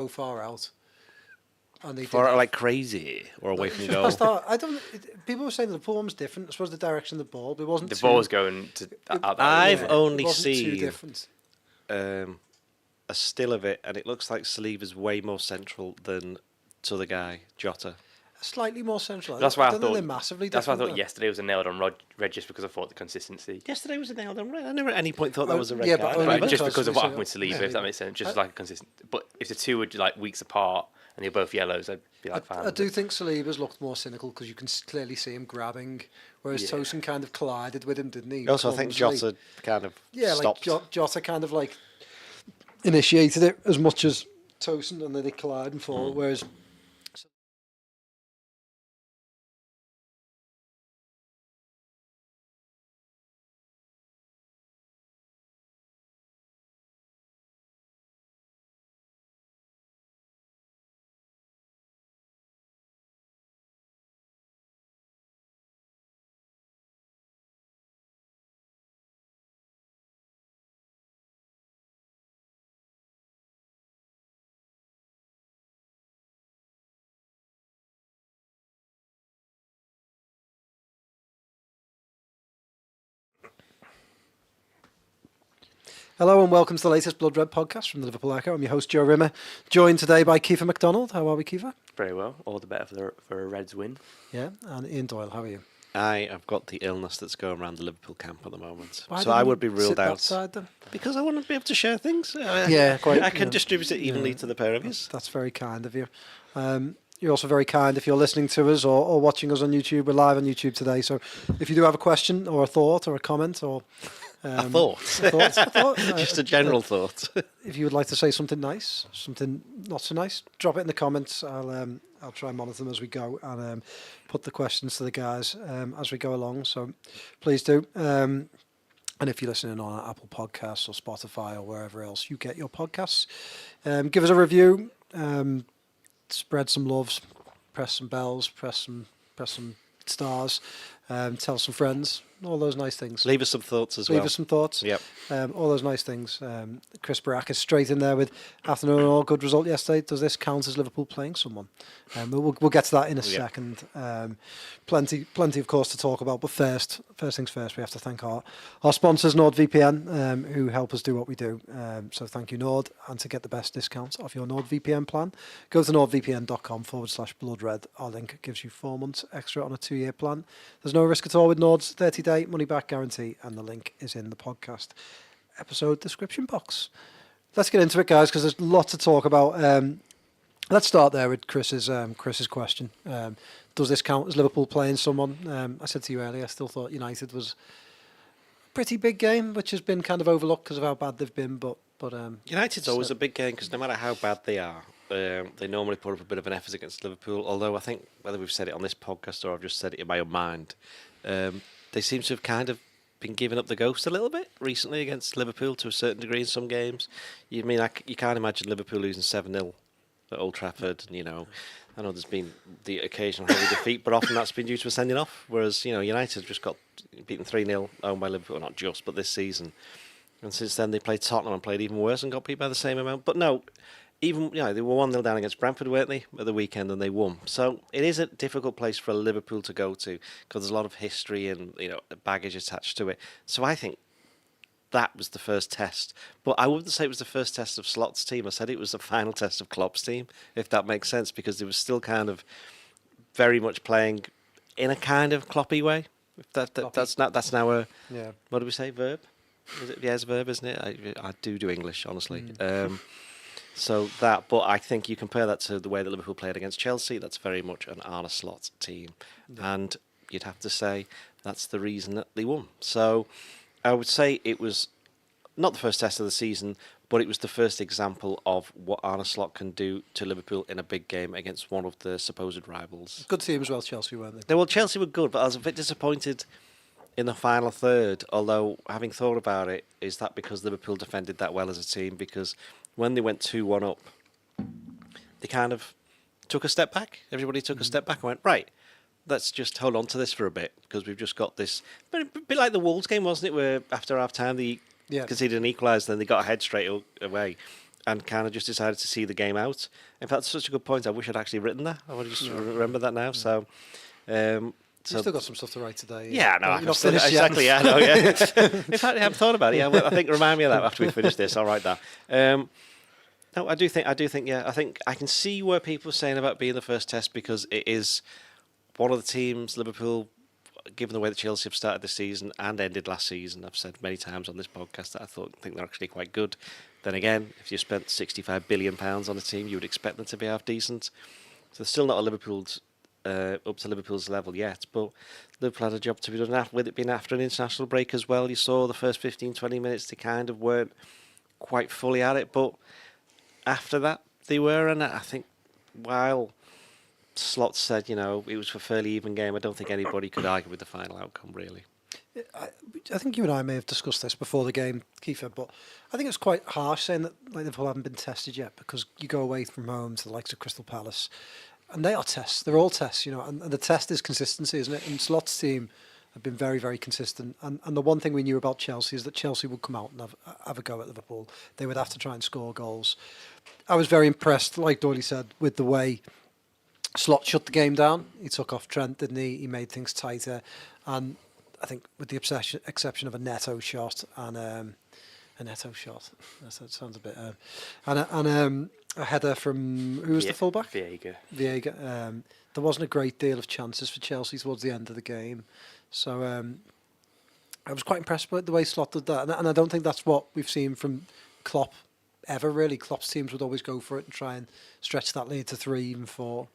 so far out. And they far out like crazy or away from goal. People were saying the Liverpool one was different. I suppose the direction of the ball, but it wasn't. The ball was going to. I've only seen too different. A still of it, and it looks like Saliba's way more central than to the guy Jota. Slightly more central. That's why I thought they're massively different. That's why I thought though. Yesterday was a nailed on red, just because I thought the consistency. Yesterday was a nailed on red. I never at any point thought that was a red card. But just because of what happened with Saliba, if that makes sense, just like a consistent. But if the two were like weeks apart and they're both yellows, I'd be like, I do think Saliba's looked more cynical because you can clearly see him grabbing, whereas Tosin kind of collided with him, didn't he? Also, I think Jota kind of stopped. Like Jota kind of like initiated it as much as Tosin, and then they collide and fall. Whereas hello and welcome to the latest Blood Red podcast from the Liverpool Echo. I'm your host, Joe Rimmer, joined today by Keifer Macdonald. How are we, Keifer? Very well. All the better for a Reds win. Yeah, and Ian Doyle. How are you? I have got the illness that's going around the Liverpool camp at the moment. So I would be ruled out. That side, then? Because I want to be able to share things. Quite. I can distribute it evenly to the pair of you. That's very kind of you. You're also very kind if you're listening to us or watching us on YouTube. We're live on YouTube today. So if you do have a question or a thought or a comment or... a thought. Just a general thought. If you would like to say something nice, something not so nice, drop it in the comments. I'll try and monitor them as we go and put the questions to the guys as we go along. So please do. And if you're listening on Apple Podcasts or Spotify or wherever else you get your podcasts, give us a review. Spread some loves. Press some bells. Press some stars. Tell some friends. All those nice things. Leave us some thoughts as well. Leave us some thoughts. Yep. All those nice things. Chris Barak is straight in there with afternoon all good result yesterday. Does this count as Liverpool playing someone? We'll get to that in a second. Plenty of course to talk about. But first things first, we have to thank our sponsors, NordVPN, who help us do what we do. So thank you, Nord. And to get the best discounts off your NordVPN plan, go to nordvpn.com/bloodred. Our link gives you 4 months extra on a 2-year plan. There's no risk at all with Nord's 30-day money back guarantee, and the link is in the podcast episode description box. Let's get into it, guys, because there's a lot to talk about. Let's start there with Chris's question. Does this count as Liverpool playing someone? I said to you earlier, I still thought United was a pretty big game, which has been kind of overlooked because of how bad they've been. But United's always a big game because no matter how bad they are, they normally put up a bit of an effort against Liverpool. Although I think whether we've said it on this podcast or I've just said it in my own mind, they seem to have kind of been giving up the ghost a little bit recently against Liverpool to a certain degree in some games. You can't imagine Liverpool losing 7-0 at Old Trafford. And, I know there's been the occasional heavy defeat, but often that's been due to a sending off. Whereas United just got beaten 3-0 home by Liverpool, not just, but this season. And since then they played Tottenham and played even worse and got beat by the same amount. But no, even they were 1-0 down against Brentford, weren't they, at the weekend, and they won. So it is a difficult place for Liverpool to go to because there's a lot of history and baggage attached to it. So I think that was the first test. But I wouldn't say it was the first test of Slot's team. I said it was the final test of Klopp's team, if that makes sense, because they were still kind of very much playing in a kind of Kloppy way. That's now a what do we say, verb? Is it? Yeah, it's a verb, isn't it? I do English, honestly. So that, but I think you compare that to the way that Liverpool played against Chelsea, that's very much an Arne Slot team. Yeah. And you'd have to say that's the reason that they won. So I would say it was not the first test of the season, but it was the first example of what Arne Slot can do to Liverpool in a big game against one of the supposed rivals. Good team as well, Chelsea, weren't they? Well, Chelsea were good, but I was a bit disappointed in the final third, although having thought about it, is that because Liverpool defended that well as a team? Because when they went 2-1 up, they kind of took a step back. Everybody took a step back and went, right, let's just hold on to this for a bit because we've just got this. But a bit like the Wolves game, wasn't it, where after half-time they conceded an equaliser, then they got ahead straight away. and kind of just decided to see the game out. In fact, it's such a good point. I wish I'd actually written that. I would just remember that now. So. You've still got some stuff to write today. Yeah, no, you're not finished exactly. yet. Yeah, no, yeah. In fact, I haven't thought about it. Yeah, well, I think remind me of that after we finish this. I'll write that. No, I do think. Yeah, I think I can see where people are saying about being the first test because it is one of the teams, Liverpool, given the way that Chelsea have started the season and ended last season. I've said many times on this podcast that I think they're actually quite good. Then again, if you spent £65 billion on a team, you would expect them to be half decent. So they're still not at Liverpool's. Up to Liverpool's level yet, but Liverpool had a job to be done with it being after an international break as well. You saw the first 15-20 minutes they kind of weren't quite fully at it, but after that they were, and I think while Slot said it was a fairly even game, I don't think anybody could argue with the final outcome really. I think you and I may have discussed this before the game, Keifer, but I think it's quite harsh saying that Liverpool haven't been tested yet because you go away from home to the likes of Crystal Palace. And they are tests. They're all tests, and the test is consistency, isn't it? And Slot's team have been very, very consistent. And the one thing we knew about Chelsea is that Chelsea would come out and have a go at Liverpool. They would have to try and score goals. I was very impressed, like Doyle said, with the way Slot shut the game down. He took off Trent, didn't he? He made things tighter. And I think with the exception of a Neto shot and a Neto shot, that sounds a bit... a header from, who was the fullback? Viega. There wasn't a great deal of chances for Chelsea towards the end of the game. So I was quite impressed with the way Slot did that. And I don't think that's what we've seen from Klopp ever, really. Klopp's teams would always go for it and try and stretch that lead to 3, even 4.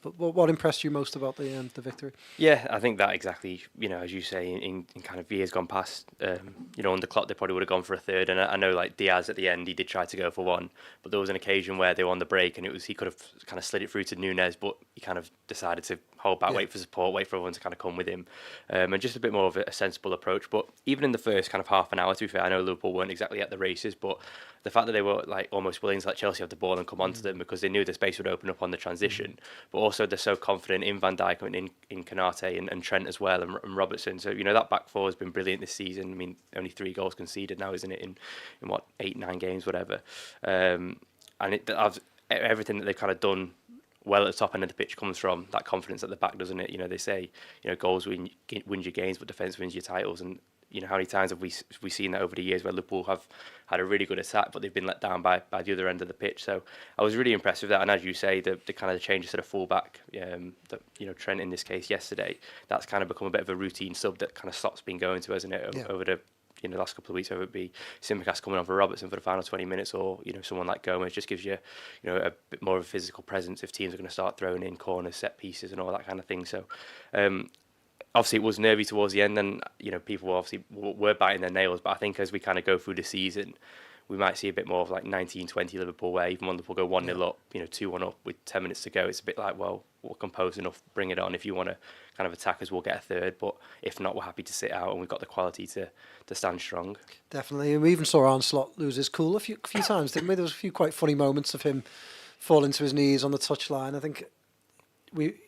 But what impressed you most about the victory? Yeah, I think that exactly, as you say, in kind of years gone past, under Klopp they probably would have gone for a third. And I know like Diaz at the end, he did try to go for 1, but there was an occasion where they were on the break and he could have kind of slid it through to Nunez, but he kind of decided to hold back, wait for support, wait for everyone to kind of come with him. And just a bit more of a sensible approach. But even in the first kind of half an hour, to be fair, I know Liverpool weren't exactly at the races, but the fact that they were like almost willing to let Chelsea have the ball and come onto them because they knew the space would open up on the transition, but also they're so confident in Van Dijk and in Konate and Trent as well and Robertson. So that back four has been brilliant this season. I mean, only 3 goals conceded now, isn't it? In what 8-9 games, whatever. And everything that they've kind of done well at the top end of the pitch comes from that confidence at the back, doesn't it? They say goals wins your games, but defence wins your titles. And how many times have we seen that over the years where Liverpool have had a really good attack, but they've been let down by the other end of the pitch. So I was really impressed with that. And as you say, the kind of changes to the fullback, Trent in this case yesterday, that's kind of become a bit of a routine sub that kind of Slot's been going to, hasn't it, over the last couple of weeks, whether it be Simicast coming on for Robertson for the final 20 minutes or someone like Gomez, just gives you a bit more of a physical presence if teams are going to start throwing in corners, set pieces and all that kind of thing. So obviously it was nervy towards the end, and people obviously were biting their nails, but I think as we kind of go through the season, we might see a bit more of like 19-20 Liverpool, where even when Liverpool go 1-0 up, 2-1 up with 10 minutes to go, it's a bit like, well, we're composed enough, bring it on. If you want to kind of attack us, we'll get a third, but if not, we're happy to sit out, and we've got the quality to stand strong. Definitely. And we even saw Arne Slot lose his cool a few times, didn't we? There was a few quite funny moments of him falling to his knees on the touchline. I think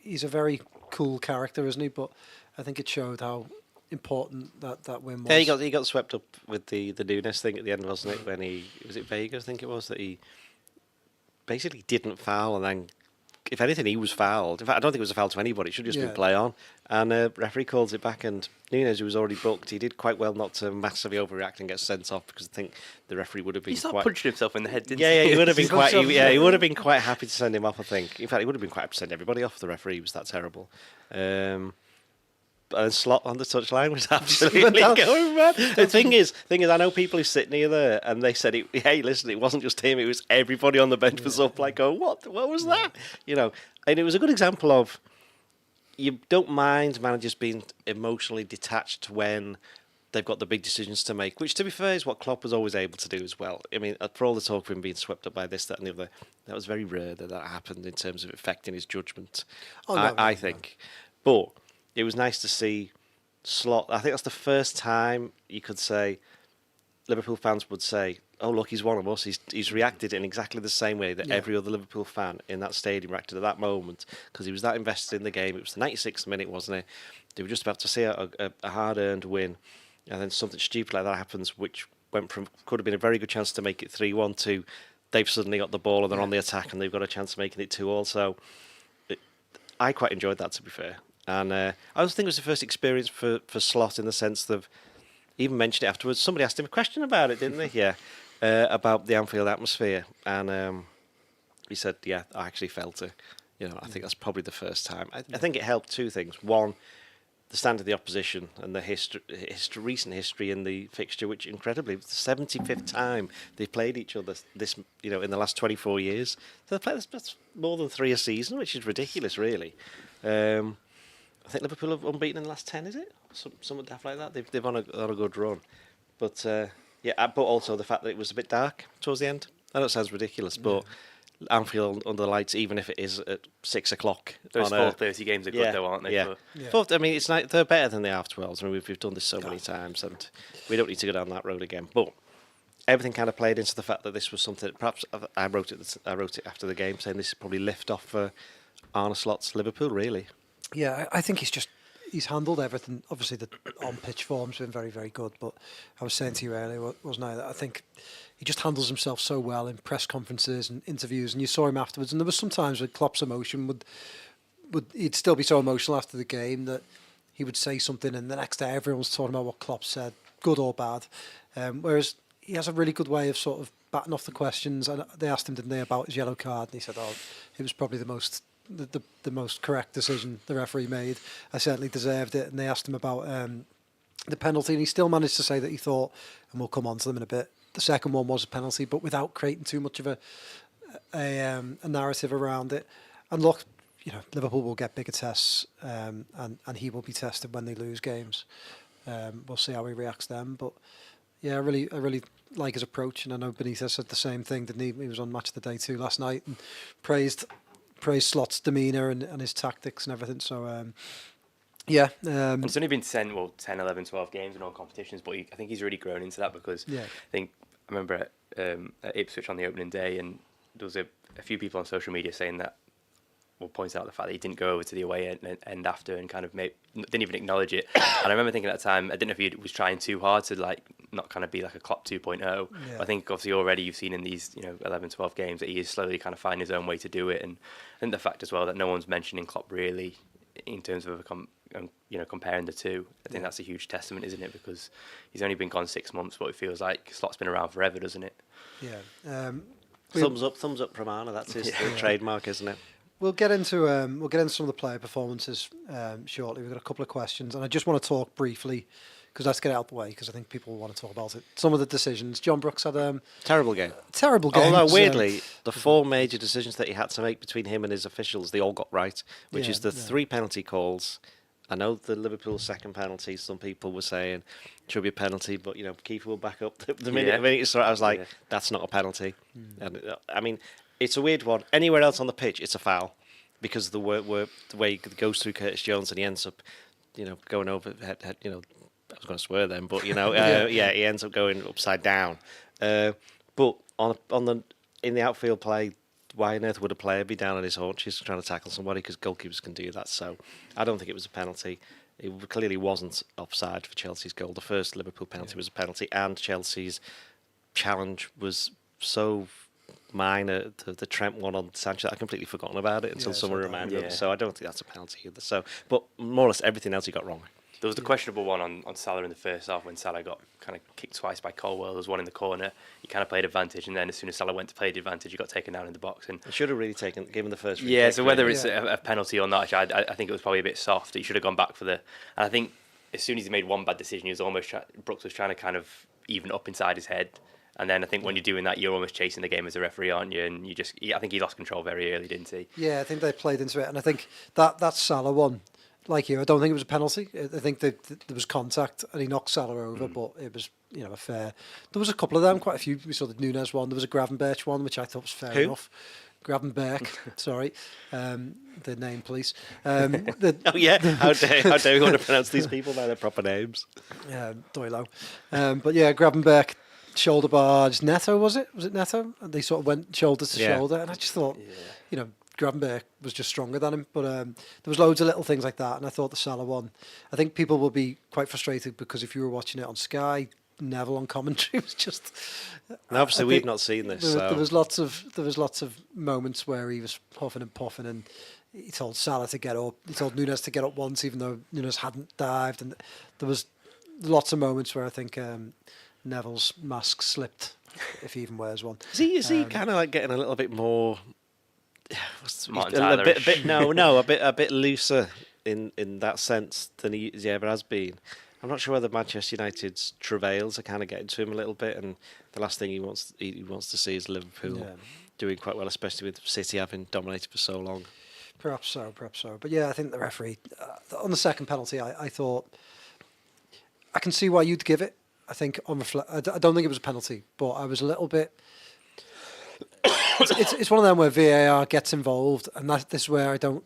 he's a very cool character, isn't he? But I think it showed how important that win was. Yeah, he got swept up with the Nunez thing at the end, wasn't it? When was it Vega, I think it was, that he basically didn't foul, and then if anything he was fouled. In fact, I don't think it was a foul to anybody. It should have just been play on. And referee calls it back, and Nunez, who was already booked, he did quite well not to massively overreact and get sent off, because I think the referee would have been punching himself in the head, didn't he? Yeah, he would have been quite. He would have been quite happy to send him off, I think. In fact, he would have been quite happy to send everybody off. The referee was that terrible. And Slot on the touchline was absolutely going mad. The thing is, I know people who sit near there, and they said, "Hey, listen, it wasn't just him; it was everybody on the bench was up, like, oh, what was that?" And it was a good example of you don't mind managers being emotionally detached when they've got the big decisions to make, which, to be fair, is what Klopp was always able to do as well. I mean, for all the talk of him being swept up by this, that, and the other, that was very rare that happened in terms of affecting his judgment. I think, but it was nice to see Slot. I think that's the first time you could say, Liverpool fans would say, oh, look, he's one of us. He's reacted in exactly the same way that every other Liverpool fan in that stadium reacted at that moment, because he was that invested in the game. It was the 96th minute, wasn't it? They were just about to see a hard-earned win, and then something stupid like that happens, which went from could have been a very good chance to make it 3-1 to they've suddenly got the ball and they're on the attack and they've got a chance of making it 2-2. So I quite enjoyed that, to be fair. And I also think it was the first experience for Slot in the sense of, even mentioned it afterwards, somebody asked him a question about it, didn't they? Yeah. About the Anfield atmosphere. And he said, yeah, I actually felt it. I think that's probably the first time. I think it helped two things. One, the stand of the opposition and the recent history in the fixture, which incredibly, it's the 75th time they've played each other in the last 24 years. So that's more than 3 a season, which is ridiculous, really. I think Liverpool have unbeaten in the last 10, is it? Something daft like that. They've on a good run. But but also the fact that it was a bit dark towards the end. I know it sounds ridiculous, but Anfield under the lights, even if it is at 6 o'clock. Those 4:30 games are good, though, aren't they? Yeah. But, I mean, it's like they're better than the half 12s. I mean, we've done this so many times, and we don't need to go down that road again. But everything kind of played into the fact that this was something that perhaps I wrote it after the game, saying this is probably lift off for Arne Slot's Liverpool, really. Yeah, I think he's handled everything. Obviously, the on-pitch form's been very, very good. But I was saying to you earlier, wasn't I, that I think he just handles himself so well in press conferences and interviews. And you saw him afterwards. And there was some times with Klopp's emotion he'd still be so emotional after the game that he would say something, and the next day everyone's talking about what Klopp said, good or bad. Whereas he has a really good way of sort of batting off the questions. And they asked him, didn't they, about his yellow card, and he said, it was probably the most correct decision the referee made. I certainly deserved it. And they asked him about the penalty, and he still managed to say that he thought, and we'll come on to them in a bit, the second one was a penalty, but without creating too much of a narrative around it. And look, Liverpool will get bigger tests, and he will be tested when they lose games. We'll see how he reacts then. But yeah, I really like his approach, and I know Benitez said the same thing, didn't he? He was on Match of the Day 2 last night and praised Slot's demeanour and his tactics and everything. So, it's only been 10, 11, 12 games in all competitions, but I think he's really grown into that because I remember at Ipswich on the opening day, and there was a few people on social media saying that, points out the fact that he didn't go over to the away end after and kind of didn't even acknowledge it. And I remember thinking at the time, I didn't know if he was trying too hard to not kind of be like a Klopp 2.0. Yeah. I think obviously already you've seen in these 11, 12 games that he is slowly kind of finding his own way to do it. And I think the fact as well that no one's mentioning Klopp really in terms of comparing the two, I think that's a huge testament, isn't it? Because he's only been gone 6 months, but it feels like Slot's been around forever, doesn't it? Yeah. Thumbs up from Arne. That's his trademark, isn't it? We'll get into some of the player performances shortly. We've got a couple of questions, and I just want to talk briefly because let's get it out the way because I think people want to talk about it. Some of the decisions. John Brooks had terrible game. Although weirdly, the 4 major decisions that he had to make between him and his officials, they all got right, which is the 3 penalty calls. I know the Liverpool second penalty, some people were saying should be a penalty, but Keifer will back up the minute. I was like, that's not a penalty. And I mean, it's a weird one. Anywhere else on the pitch, it's a foul because the way he goes through Curtis Jones and he ends up, going over head. I was going to swear then, but he ends up going upside down. But in the outfield play, why on earth would a player be down on his haunches trying to tackle somebody? Because goalkeepers can do that. So I don't think it was a penalty. It clearly wasn't offside for Chelsea's goal. The first Liverpool penalty was a penalty, and Chelsea's challenge was so minor, the Trent one on Sanchez, I'd completely forgotten about it until someone reminded me. So I don't think that's a penalty either. So, but more or less everything else he got wrong. There was the questionable one on Salah in the first half when Salah got kind of kicked twice by Colwell. There was one in the corner. He kind of played advantage, and then as soon as Salah went to play the advantage, he got taken down in the box. And he should have really given the first. So whether it's a penalty or not, I think it was probably a bit soft. He should have gone back for and I think as soon as he made one bad decision, he was almost Brooks was trying to kind of even up inside his head. And then I think when you're doing that, you're almost chasing the game as a referee, aren't you? And I think he lost control very early, didn't he? Yeah, I think they played into it. And I think that Salah one, like you, I don't think it was a penalty. I think there was contact and he knocked Salah over, but it was, a fair. There was a couple of them, quite a few. We saw the Nunez one. There was a Gravenberch one, which I thought was fair enough. Gravenberch, sorry, the name, please. How dare we want to pronounce these people by their proper names? Doyle. But yeah, Gravenberch. Shoulder barge, Neto was it? Was it Neto? And they sort of went shoulder to shoulder, and I just thought, Gravenberch was just stronger than him. But there was loads of little things like that, and I thought the Salah one. I think people will be quite frustrated because if you were watching it on Sky, Neville on commentary was just. Now, obviously, we've not seen this. There was lots of moments where he was puffing and puffing, and he told Salah to get up. He told Nunez to get up once, even though Nunez hadn't dived. And there was lots of moments where I think Neville's mask slipped, if he even wears one. Is he kind of like getting a little bit more? A bit looser in that sense than he ever has been. I'm not sure whether Manchester United's travails are kind of getting to him a little bit, and the last thing he wants to see is Liverpool doing quite well, especially with City having dominated for so long. Perhaps so. But yeah, I think the referee on the second penalty, I thought I can see why you'd give it. I think I don't think it was a penalty, but I was a little bit. It's one of them where VAR gets involved, and this is where I don't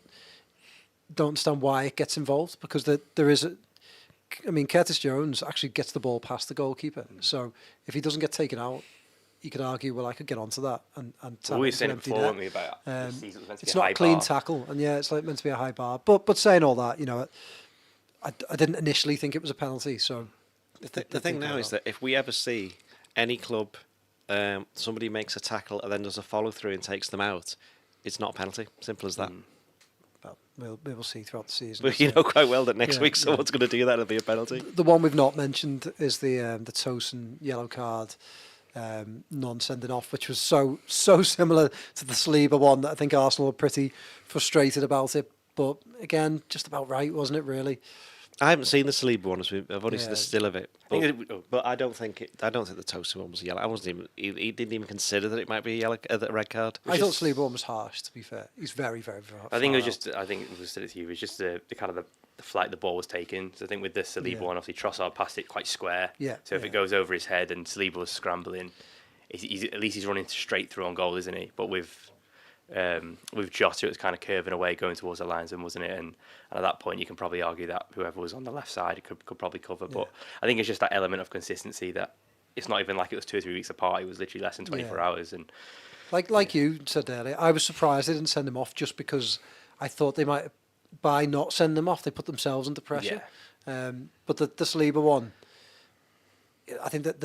understand why it gets involved, because there is Curtis Jones actually gets the ball past the goalkeeper. So if he doesn't get taken out, you could argue, well, I could get onto that and we were saying it before, weren't we, about it's not a clean tackle, and it's like meant to be a high bar. But saying all that, I didn't initially think it was a penalty. So the thing now is that if we ever see any club, somebody makes a tackle and then does a follow through and takes them out, it's not a penalty. Simple as that. Well, we will see throughout the season. But you know quite well that next week someone's going to do that. It'll be a penalty. The one we've not mentioned is the Tosin yellow card, non-sending off, which was so similar to the Saliba one that I think Arsenal were pretty frustrated about it. But again, just about right, wasn't it? Really. I haven't seen the Saliba one. I've only seen the still of it. But I don't think the Tosin one was a yellow. I wasn't even. He didn't even consider that it might be a red card. I thought Saliba one was harsh. To be fair, he's very, very, very. I think it was just. I think it was said it to you. It was just the kind of the flight the ball was taken. So I think with the Saliba one, obviously Trossard passed it quite square. Yeah. So if it goes over his head and Saliba was scrambling, he's at least he's running straight through on goal, isn't he? But with Jota, it was kind of curving away, going towards the linesman, wasn't it? And at that point, you can probably argue that whoever was on the left side could probably cover. But I think it's just that element of consistency that it's not even like it was 2 or 3 weeks apart. It was literally less than 24 hours. And like you said earlier, I was surprised they didn't send him off, just because I thought they might, by not sending him off, they put themselves under pressure. But the Saliba one, I think that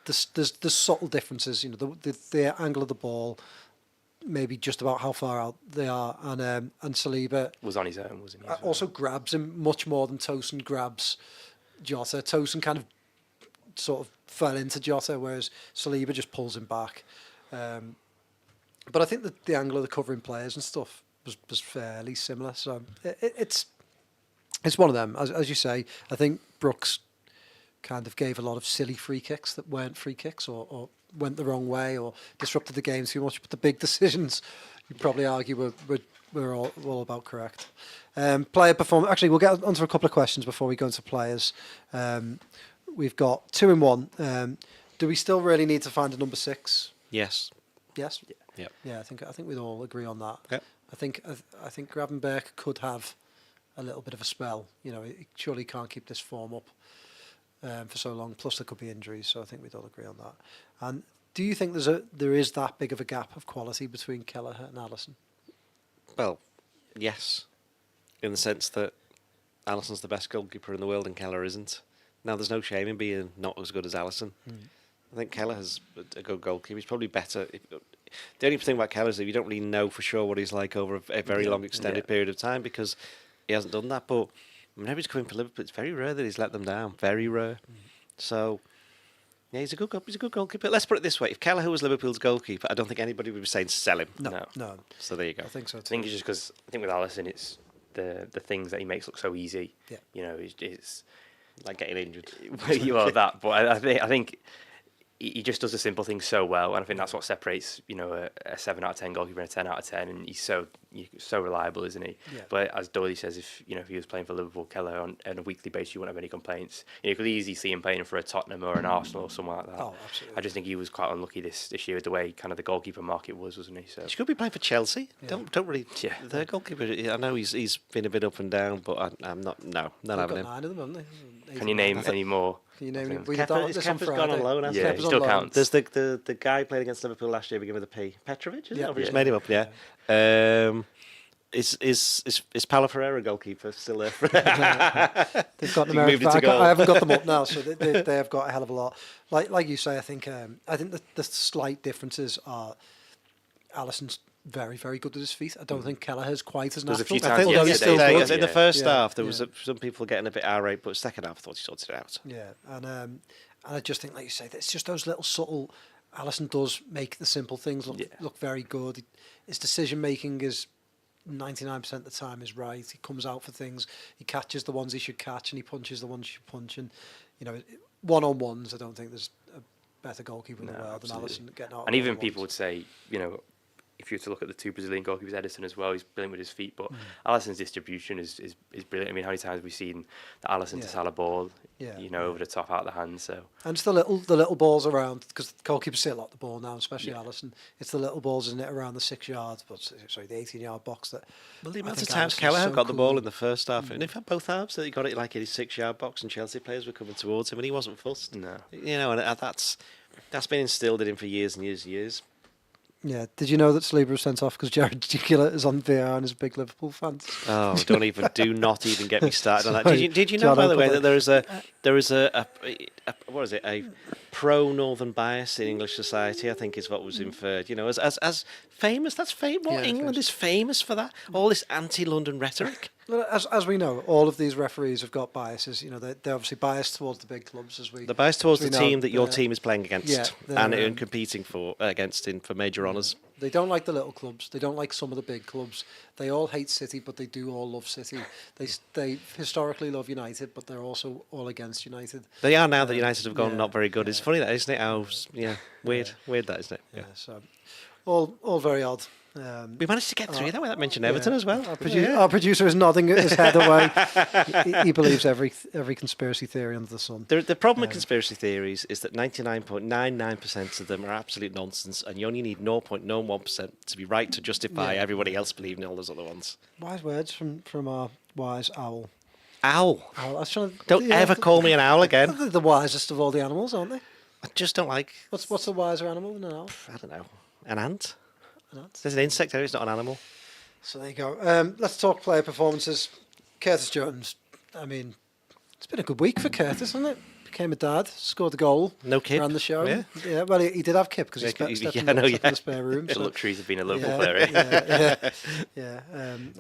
there's subtle differences. The angle of the ball, maybe just about how far out they are, and Saliba was on his own, wasn't he? Also grabs him much more than Tosin grabs Jota. Tosin kind of sort of fell into Jota, whereas Saliba just pulls him back. But I think that the angle of the covering players and stuff was fairly similar. So it's one of them, as you say. I think Brooks kind of gave a lot of silly free kicks that weren't free kicks, or went the wrong way, or disrupted the game too much. But the big decisions, you'd probably argue, were all about correct. Player performance. Actually, we'll get onto a couple of questions before we go into players. We've got 2 in 1. Do we still really need to find a number 6? Yes. Yes. Yeah. Yeah. I think we'd all agree on that. Yep. I think Gravenberch could have a little bit of a spell. He surely can't keep this form up for so long. Plus, there could be injuries, so I think we'd all agree on that. And do you think there is that big of a gap of quality between Kelleher and Alisson? Well, yes, in the sense that Alisson's the best goalkeeper in the world and Kelleher isn't. Now, there's no shame in being not as good as Alisson. I think Kelleher's a good goalkeeper. He's probably better. The only thing about Kelleher is that you don't really know for sure what he's like over a very long, extended period of time, because he hasn't done that. But whenever he's coming for Liverpool, it's very rare that he's let them down. Very rare. So, yeah, he's a good goalkeeper. Let's put it this way: if Kelleher was Liverpool's goalkeeper, I don't think anybody would be saying sell him. No. So there you go. I think so too. I think it's just because I think with Alisson, it's the things that he makes look so easy. Yeah. It's like getting injured. You are that, but I think he just does the simple things so well, and I think that's what separates a 7 out of 10 goalkeeper and a 10 out of 10, and he's so reliable, isn't he? Yeah. But as Doyle says, if he was playing for Liverpool, Kelleher on a weekly basis, you wouldn't have any complaints. You could easily see him playing for a Tottenham or an Arsenal or somewhere like that. Oh, absolutely. I just think he was quite unlucky this year with the way kind of the goalkeeper market wasn't he? So He could be playing for Chelsea. Yeah. Don't really. Yeah. The goalkeeper. I know he's been a bit up and down, but I'm not. No, not having him. 9 of them, haven't they? can you name any more? Can you name any? Keifer's gone on loan. Yeah, he still counts. There's the guy playing against Liverpool last year, beginning with a P. Petrovic, is it? Yeah. I've just made him up. Yeah. Is Paulo Ferreira goalkeeper still there? They've got the I haven't got them up now, so they have got a hell of a lot. Like you say, I think the slight differences are Alisson's very, very good at his feet. I don't think Kelleher's quite as natural. There's a few times in the first half there was some people getting a bit irate, but second half I thought he sorted it out. Yeah, and I just think, like you say, it's just those little subtle. Alisson does make the simple things look very good. His decision making is 99% of the time is right. He comes out for things. He catches the ones he should catch, and he punches the ones he should punch. And one-on-ones, I don't think there's a better goalkeeper in the world than Alisson getting out. And even people would say, if you were to look at the two Brazilian goalkeepers, Ederson as well, he's brilliant with his feet, but Alisson's distribution is brilliant. I mean, how many times have we seen the Alisson to Salah ball, over the top, out of the hands? So, and it's the little balls around, because goalkeepers see a lot of the ball now, especially Alisson. It's the little balls, isn't it, around the 6 yards, the 18-yard box that. Well, the amount of times Kelleher got the ball in the first half, and in fact both halves, he got it like in his 6-yard box, and Chelsea players were coming towards him, and he wasn't fussed. No, and that's been instilled in him for years and years and years. Yeah, did you know that Saliba was sent off because Jared Gigula is on VAR and is a big Liverpool fan? Oh, do not even get me started on that. Did you know, by the way, that there is a what is it, a pro-Northern bias in English society? I think is what was inferred. As famous. That's famous. England is famous for that. All this anti-London rhetoric. As we know, all of these referees have got biases. They're obviously biased towards the big clubs, They're biased towards the team that your team is playing against and competing for major honours. They don't like the little clubs. They don't like some of the big clubs. They all hate City, but they do all love City. They historically love United, but they're also all against United. They are now that United have gone not very good. It's funny that, isn't it? How weird that, isn't it? Yeah. So all very odd. We managed to get through that without mentioning Everton as well. Our producer is nodding his head away. He believes every conspiracy theory under the sun. The problem with conspiracy theories is that 99.99% of them are absolute nonsense, and you only need 0.01% to be right to justify everybody else believing in all those other ones. Wise words from our wise owl. Owl? Don't ever call me an owl again. They're the wisest of all the animals, aren't they? I just don't like... What's a wiser animal than an owl? I don't know. An ant? There's an insect there, it's not an animal. So there you go. Let's talk player performances. Curtis Jones. I mean, it's been a good week for Curtis, hasn't it? Became a dad, scored a goal. No kid. Ran the show. Yeah, well, he did have kip because he stepped in the spare room. The luxuries of being a Liverpool player.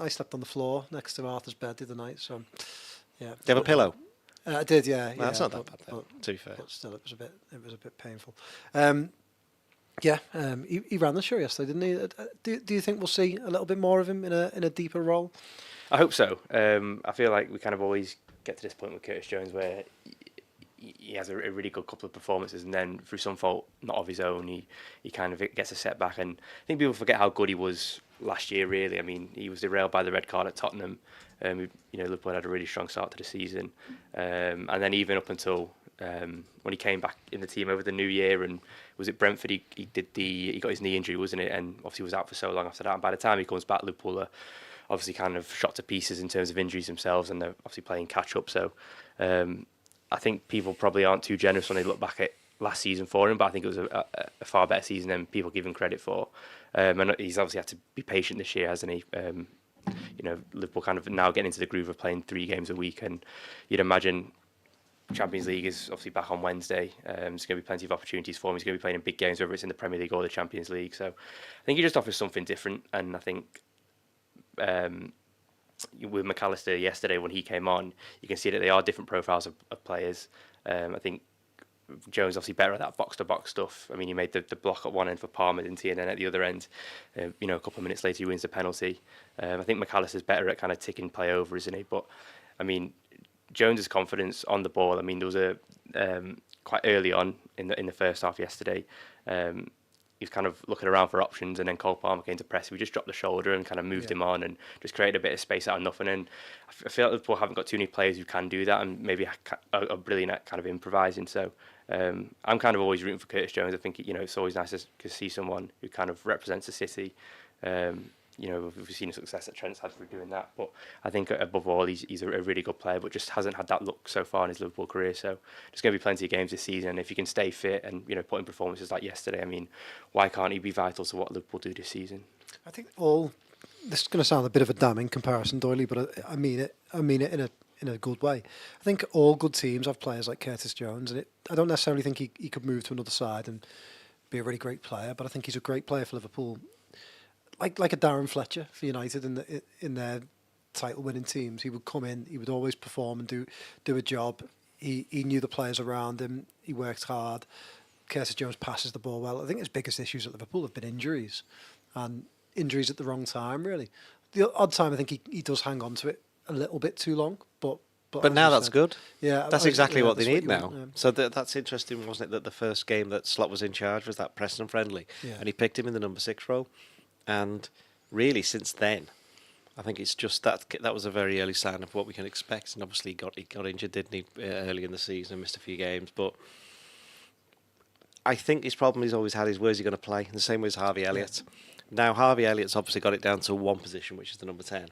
I slept on the floor next to Arthur's bed the other night. So, yeah. Do you have a pillow? I did, yeah. Well, that's not that bad, though, to be fair. But still, it was a bit painful. He ran the show yesterday, didn't he? Do you think we'll see a little bit more of him in a deeper role? I hope so. I feel like we kind of always get to this point with Curtis Jones where he has a really good couple of performances, and then through some fault, not of his own, he kind of gets a setback. And I think people forget how good he was last year. Really, I mean, he was derailed by the red card at Tottenham. Liverpool had a really strong start to the season, and then even up until when he came back in the team over the new year, and was it Brentford? He got his knee injury, wasn't it? And obviously was out for so long after that. And by the time he comes back, Liverpool are obviously kind of shot to pieces in terms of injuries themselves, and they're obviously playing catch up. So I think people probably aren't too generous when they look back at last season for him, but I think it was a far better season than people give him credit for. And he's obviously had to be patient this year, hasn't he? Liverpool kind of now getting into the groove of playing 3 games a week, and you'd imagine Champions League is obviously back on Wednesday. There's going to be plenty of opportunities for him. He's going to be playing in big games, whether it's in the Premier League or the Champions League. So I think he just offers something different, and I think with McAllister yesterday when he came on, you can see that they are different profiles of players. I think Jones obviously better at that box-to-box stuff. I mean, he made the block at one end for Palmer, didn't he? And then at the other end, a couple of minutes later, he wins the penalty. I think McAllister's better at kind of ticking play over, isn't he? But, I mean, Jones's confidence on the ball, I mean, there was a quite early on in the first half yesterday, he was kind of looking around for options, and then Cole Palmer came to press. We just dropped the shoulder and kind of moved him on and just created a bit of space out of nothing. And I feel like Liverpool haven't got too many players who can do that, and maybe are brilliant at kind of improvising. So I'm kind of always rooting for Curtis Jones. I think it's always nice to see someone who kind of represents the city. We've seen success that Trent's had through doing that, but I think above all he's a really good player, but just hasn't had that look so far in his Liverpool career. So there's going to be plenty of games this season, and if he can stay fit and put in performances like yesterday, I mean, why can't he be vital to what Liverpool do this season? I think all this is going to sound a bit of a damning comparison, Doyley, but I mean it. I mean it in a good way. I think all good teams have players like Curtis Jones, and I don't necessarily think he could move to another side and be a really great player, but I think he's a great player for Liverpool, like a Darren Fletcher for United in their title-winning teams. He would come in, he would always perform and do a job. He knew the players around him. He worked hard. Curtis Jones passes the ball well. I think his biggest issues at Liverpool have been injuries, and injuries at the wrong time, really. The odd time, I think he does hang on to it a little bit too long, but now that's good. Yeah, that's exactly what they need now. Want, yeah. So that's interesting, wasn't it? That the first game that Slot was in charge was that Preston friendly, and he picked him in the number 6 role. And really, since then, I think it's just that was a very early sign of what we can expect. And obviously, he got injured, didn't he, early in the season, missed a few games. But I think his problem he's always had is where's he going to play? In the same way as Harvey Elliott. Now, Harvey Elliott's obviously got it down to one position, which is the number 10.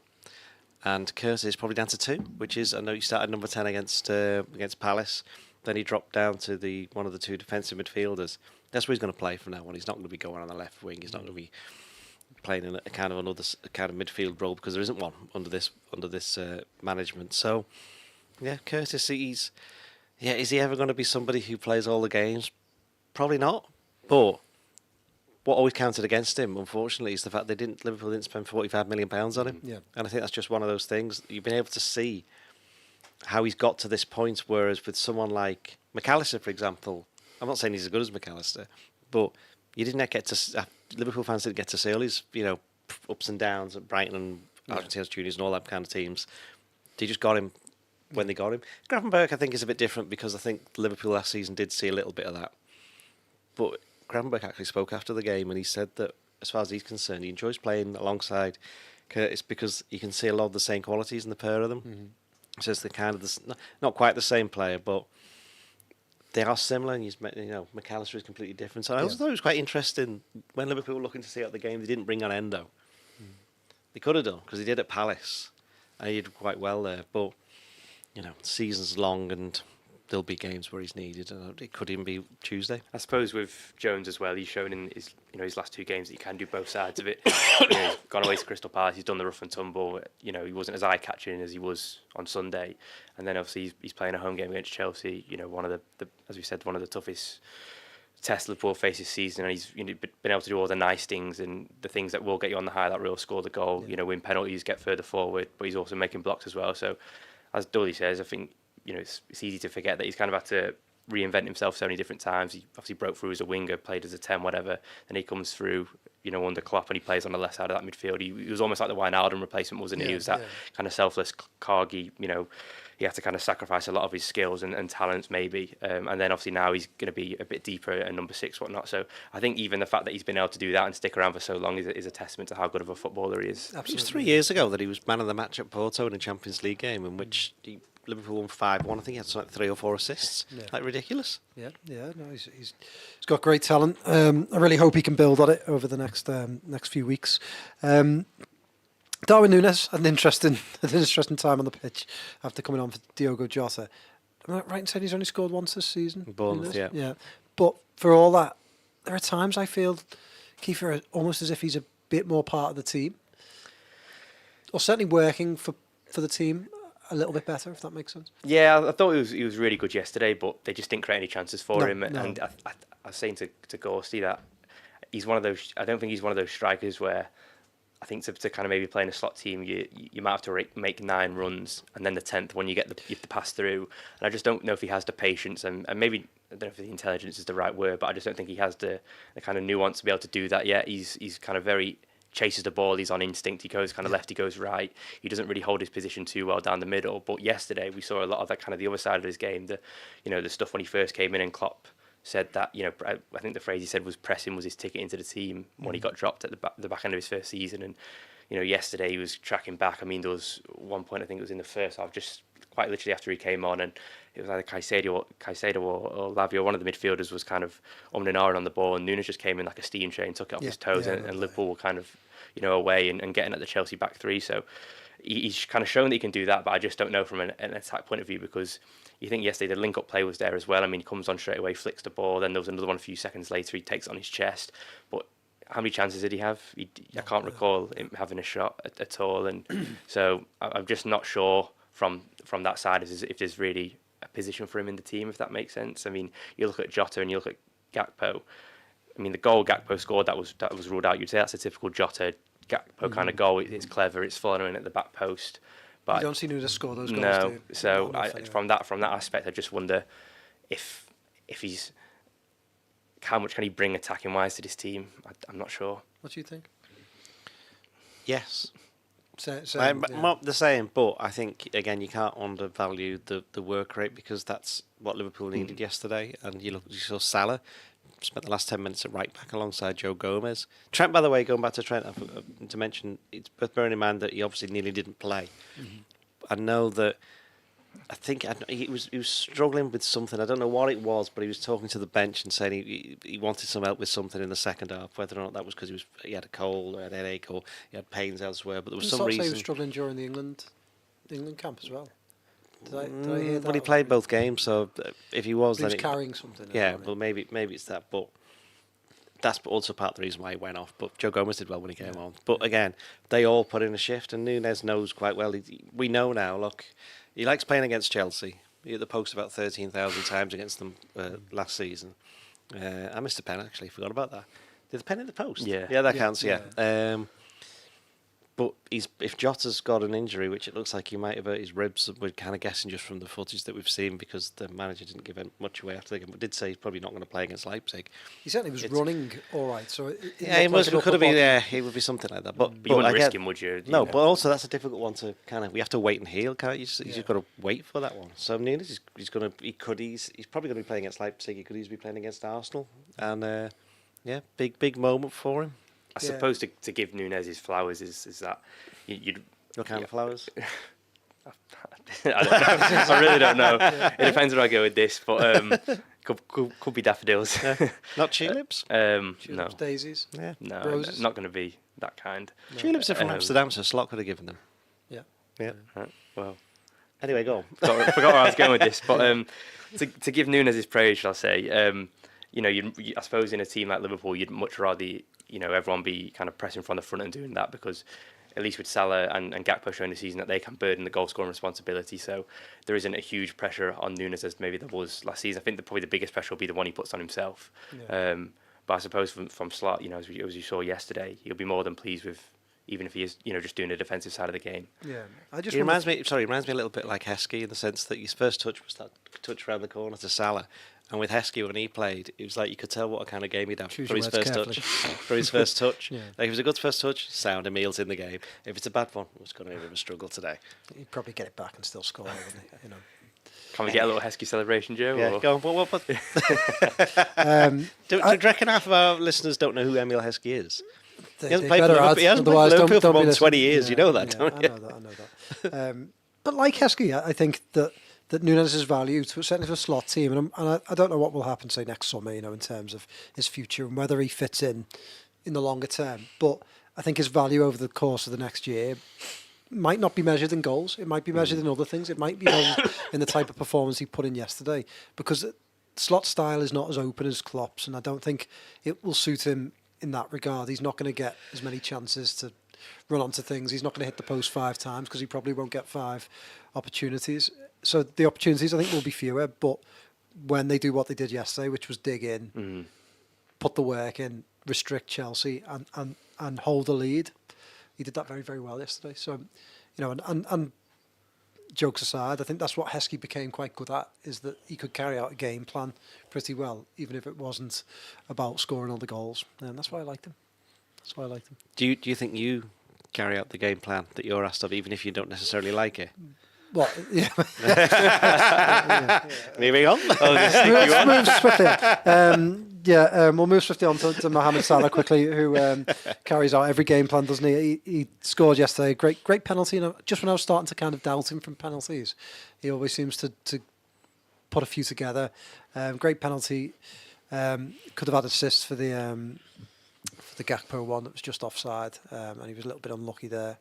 And Curtis is probably down to 2, which is, I know he started number 10 against Palace. Then he dropped down to one of the 2 defensive midfielders. That's where he's going to play from now on. He's not going to be going on the left wing. He's not going to be playing in a kind of midfield role because there isn't one under this management. So, yeah, Curtis, is he ever going to be somebody who plays all the games? Probably not. But what always counted against him, unfortunately, is the fact Liverpool didn't spend £45 million on him. Yeah. And I think that's just one of those things. You've been able to see how he's got to this point, whereas with someone like McAllister, for example, I'm not saying he's as good as McAllister, but you didn't get to Liverpool fans didn't get to see all his ups and downs at Brighton and Argentinos Juniors and all that kind of teams. They just got him when they got him. Gravenberch, I think, is a bit different because I think Liverpool last season did see a little bit of that. But Gravenberch actually spoke after the game and he said that as far as he's concerned, he enjoys playing alongside Curtis because you can see a lot of the same qualities in the pair of them. Mm-hmm. He says they're kind of not quite the same player, but they are similar. And McAllister is completely different. So I also thought it was quite interesting when Liverpool were looking to see out the game. They didn't bring on Endo. They could have done because he did at Palace and he did quite well there. But the season's long and there'll be games where he's needed, and it could even be Tuesday. I suppose with Jones as well, he's shown in his last 2 games that he can do both sides of it. He's gone away to Crystal Palace, he's done the rough and tumble. He wasn't as eye-catching as he was on Sunday, and then obviously he's playing a home game against Chelsea. One of the as we said, one of the toughest tests Liverpool face this season, and he's been able to do all the nice things and the things that will get you on the highlight reel, score the goal, win penalties, get further forward, but he's also making blocks as well. So, as Doyle says, I think it's easy to forget that he's kind of had to reinvent himself so many different times. He obviously broke through as a winger, played as a 10, whatever. Then he comes through, under Klopp, and he plays on the left side of that midfield. He was almost like the Wijnaldum replacement, wasn't he? He was that kind of selfless Cargy. He had to kind of sacrifice a lot of his skills and talents, maybe. And then obviously now he's going to be a bit deeper at number 6, whatnot. So I think even the fact that he's been able to do that and stick around for so long is a testament to how good of a footballer he is. Absolutely. It was 3 years ago that he was man of the match at Porto in a Champions League game in which Liverpool won 5-1. I think he had something like 3 or 4 assists. Yeah. Like ridiculous. Yeah. No, he's got great talent. I really hope he can build on it over the next few weeks. Darwin Nunez had an interesting time on the pitch after coming on for Diogo Jota. Am I right in saying he's only scored once this season? Bournemouth, yeah. But for all that, there are times I feel Keifer almost as if he's a bit more part of the team, or certainly working for the team a little bit better, if that makes sense. Yeah, I thought he was really good yesterday, but they just didn't create any chances for him. No. And I was saying to Gorsty that he's one of those. I don't think he's one of those strikers where I think to kind of maybe play in a slot team, you might have to make 9 runs, and then the 10th one you have to pass through. And I just don't know if he has the patience and maybe I don't know if the intelligence is the right word, but I just don't think he has the kind of nuance to be able to do that yet. He's kind of very chases the ball, he's on instinct, he goes kind of left, he goes right, he doesn't really hold his position too well down the middle. But yesterday we saw a lot of that kind of the other side of his game, the stuff when he first came in and Klopp said that, I think the phrase he said was pressing was his ticket into the team when he got dropped at the back end of his first season. And yesterday he was tracking back. I mean, there was one point, I think it was in the first half, just quite literally after he came on, and it was either Caicedo or Lavio, one of the midfielders was kind of and ahhing on the ball, and Nunez just came in like a steam train, took it off his toes, and Liverpool were kind of away and getting at the Chelsea back 3. So he's kind of shown that he can do that, but I just don't know from an attack point of view, because you think yesterday the link-up play was there as well. I mean, he comes on straight away, flicks the ball, then there was another one a few seconds later, he takes it on his chest. But how many chances did he have? I can't recall him having a shot at all, and so I'm just not sure from that side if there's really a position for him in the team, if that makes sense. I mean, you look at Jota and you look at Gakpo. I mean, the goal Gakpo scored that was ruled out. You'd say that's a typical Jota Gakpo kind of goal. It's clever. It's following at the back post. But you don't see Nunez score those goals. No. Do you? So Anyway. from that aspect, I just wonder if he's how much can he bring attacking wise to this team. I'm not sure. What do you think? Yes. Not the same, but I think again you can't undervalue the work rate, because that's what Liverpool needed yesterday. And you saw Salah spent the last 10 minutes at right back alongside Joe Gomez. Trent, by the way, going back to Trent, to mention, it's worth bearing in mind that he obviously nearly didn't play. I know that. I think he was struggling with something. I don't know what it was, but he was talking to the bench and saying he wanted some help with something in the second half. Whether or not that was because he had a cold or had a headache or he had pains elsewhere, but there was some reason. Say he was struggling during the England camp as well. Did I hear that? Well, he played both games, so if he was, He was carrying something. Yeah, well, maybe it's that, but that's also part of the reason why he went off. But Joe Gomez did well when he came on. But again, they all put in a shift, and Nunez knows quite well. We know now. Look. He likes playing against Chelsea. He hit the post about 13,000 times against them last season. I missed a pen, actually. Forgot about that. Did the pen hit the post? Yeah. Yeah, that counts, yeah. But if Jota's got an injury, which it looks like he might have hurt his ribs, we're kind of guessing just from the footage that we've seen, because the manager didn't give much away after the game, but did say he's probably not going to play against Leipzig. He certainly was running all right. So he could have been. Yeah, he would be something like that. But you wouldn't risk him, would you? No, but also that's a difficult one to kind of. We have to wait and heal, can't you? He's just got to wait for that one. So Nunez, he's probably going to be playing against Leipzig. He could easily be playing against Arsenal, and big moment for him. I suppose to give Nunez his flowers is that you'd. What kind of flowers? I don't know. I really don't know. It depends where I go with this, but could be daffodils. Not tulips? Tulips, No. daisies. Yeah. No, Roses? not going to be that kind. No. Tulips are from Amsterdam, so Slot could have given them. Yeah. Yeah. Right, well, anyway, go on. Forgot where I was going with this, but to give Nunez his praise, shall I say? I suppose in a team like Liverpool, you'd much rather everyone be kind of pressing from the front and doing that, because at least with Salah and Gakpo showing this season that they can burden the goal scoring responsibility, so there isn't a huge pressure on Nunez as maybe there was last season. I think probably the biggest pressure will be the one he puts on himself. Yeah. But I suppose from Slot, as you saw yesterday, he'll be more than pleased with, even if he is just doing the defensive side of the game. Yeah, It reminds me a little bit like Heskey, in the sense that his first touch was that touch around the corner to Salah. And with Heskey, when he played, it was like you could tell what kind of game he'd have for his first touch. For his first touch. Yeah. Like if it was a good first touch, sound Emil's in the game. If it's a bad one, it's going to be a bit of a struggle today. He'd probably get it back and still score, wouldn't he? Can we get a little Heskey celebration, Joe? Yeah, go on. What? Do you reckon half of our listeners don't know who Emil Heskey is? He hasn't played for Liverpool for more than 20 years. You know that, don't you? I know that. But like Heskey, I think that Nunez's value, certainly for a Slot team, and I don't know what will happen, say, next summer, in terms of his future and whether he fits in the longer term. But I think his value over the course of the next year might not be measured in goals. It might be measured in other things. It might be measured in the type of performance he put in yesterday, because Slot's style is not as open as Klopp's, and I don't think it will suit him in that regard. He's not going to get as many chances to run onto things. He's not going to hit the post 5 times, because he probably won't get 5 opportunities. So the opportunities, I think, will be fewer, but when they do what they did yesterday, which was dig in, put the work in, restrict Chelsea and hold the lead, he did that very, very well yesterday. So, and jokes aside, I think that's what Heskey became quite good at, is that he could carry out a game plan pretty well, even if it wasn't about scoring all the goals. And that's why I liked him. Do you think you carry out the game plan that you're asked of, even if you don't necessarily like it? Well, yeah. Moving on. Let's move swiftly. We'll move swiftly on to Mohamed Salah quickly, who carries out every game plan, doesn't he? He scored yesterday. Great penalty. Just when I was starting to kind of doubt him from penalties, he always seems to put a few together. Great penalty. Could have had assists for the Gakpo one that was just offside, and he was a little bit unlucky there.